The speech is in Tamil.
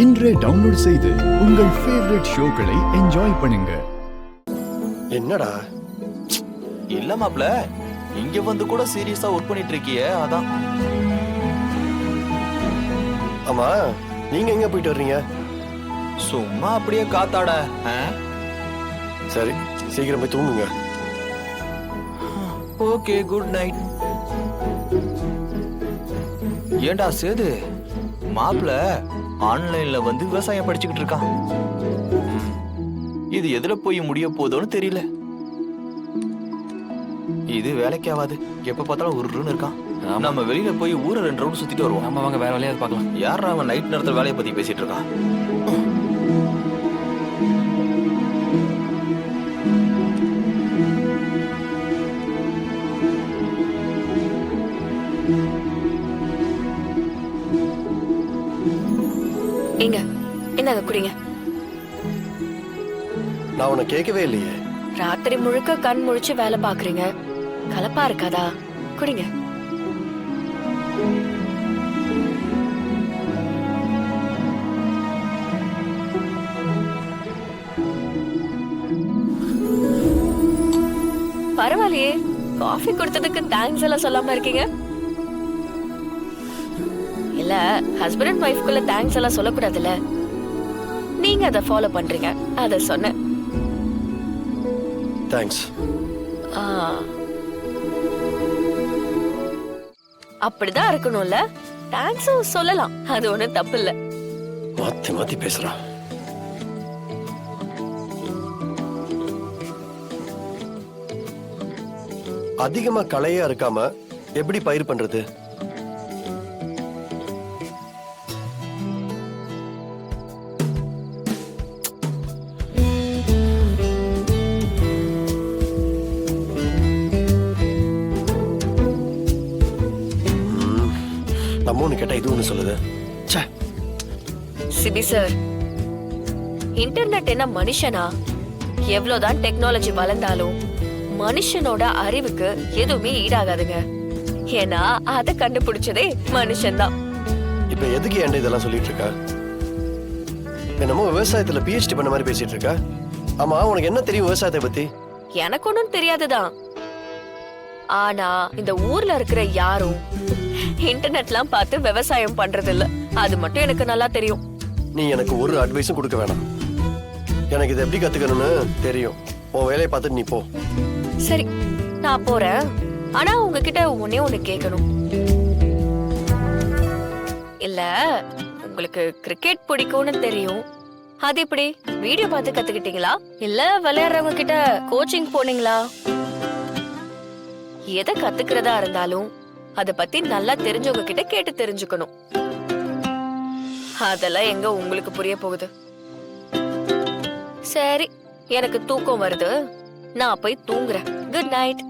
இன்றே டவுன்லோட் செய்து உங்கள் ஃபேவரட் ஷோக்களை என்ஜாய் பண்ணுங்க. என்னடா? இல்ல மாப்ள, இங்க வந்து கூட சீரியஸா ஒர்க் பண்ணிட்டு இருக்கியே, அதான். ஆமா, நீங்க எங்க போயிட்டு வர்றீங்க? சும்மா அப்படியே காத்தாட. சரி, சீக்கிரம் போய் தூங்குங்க. Okay, good night. ஏண்டா சேது, மாப்ள ஆன்லைன்ல வந்து விவசாயம் படிச்சுக்கிட்டு இருக்கான். இது எதுல போய் முடிய போதோன்னு தெரியல. இது வேலைக்கு ஆகாது. எப்ப பார்த்தாலும் உருன்னு இருக்கான். நம்ம வெளியில போய் ஊரை 2 ரவுண்ட் சுத்திட்டு வருவோம். நம்ம வாங்க வேற வேலையாவது பார்க்கலாம். யாரா அவன் நைட் நேரத்துல வேலையை பத்தி பேசிட்டு இருக்கான்? எங்க என்னங்க குடிங்க. நான் உன்னை கேட்கவே இல்லையே. ராத்திரி முழுக்க கண் முழிச்சு வேலை பாக்குறீங்க, கலப்பா இருக்காதா? குடிங்க. பரவாயில்லையே, காஃபி கொடுத்ததுக்கு தேங்க்ஸ் எல்லாம் சொல்லாம இருக்கீங்க. இல்ல, ஹஸ்பண்ட் அண்ட் ஒய்ஃப்குள்ள தேங்க்ஸ் எல்லாம் சொல்லக்கூடாதுல்ல. நீங்க அதை ஃபாலோ பண்றீங்க, அத சொன்னேன். தேங்க்ஸ். அப்படிதான் இருக்கணும்ல. தேங்க்ஸும் சொல்லலாம், அது ஒண்ணும் தப்பு இல்ல. மாத்தி மாத்தி பேசுறான். அதிகமா களையா இருக்காம எப்படி பயிர் பண்றது? நம்ம ஒண்ணு கேட்டா இது ஒண்ணு சொல்லுது. சிபி சார், இன்டர்நெட் என்ன மனுஷனா? எவ்வளவுதான் டெக்னாலஜி வளர்ந்தாலும் மனுஷனோட அறிவுக்கு எதுவுமே ஈடாகாதுங்க. ஏன்னா அதை கண்டுபிடிச்சதே மனுஷன்தான். இப்ப எதுக்கு ஏன்டா இதெல்லாம் சொல்லிட்டு இருக்க? என்னமோ விவசாயத்துல PhD பண்ண மாதிரி பேசிட்டு இருக்க. ஆமா, உனக்கு என்ன தெரியும் விவசாயத்தை பத்தி? எனக்கு ஒன்னும் தெரியாதுதான். ஆனா இந்த ஊர்ல இருக்கிற யாரும் இன்டர்நெட்லாம் பார்த்து விவசாயம் பண்றது இல்ல. அது மட்டும் எனக்கு நல்லா தெரியும். நீ எனக்கு ஒரு அட்வைஸும் கொடுக்க வேணாம். எனக்கு இதை எப்படி கத்துக்கணும்னு தெரியும். உன் வேலையை பார்த்துட்டு நீ போ. சரி, நான் போறேன். ஆனா உங்ககிட்ட ஒன்னே ஒண்ணு கேட்கணும். இல்ல, உங்களுக்கு கிரிக்கெட் பிடிக்கும்னு தெரியும். அது எப்படி வீடியோ பார்த்து கத்துக்கிட்டீங்களா, இல்ல விளையாடுறவங்க கிட்ட கோச்சிங் போனீங்களா? எதை கத்துக்கிறதா இருந்தாலும் அத பத்தி நல்லா தெரிஞ்சவங்க கிட்ட கேட்டு தெரிஞ்சுக்கணும். அதெல்லாம் எங்க உங்களுக்கு புரிய போகுது? சரி, எனக்கு தூக்கம் வருது, நான் போய் தூங்குறேன். Good night.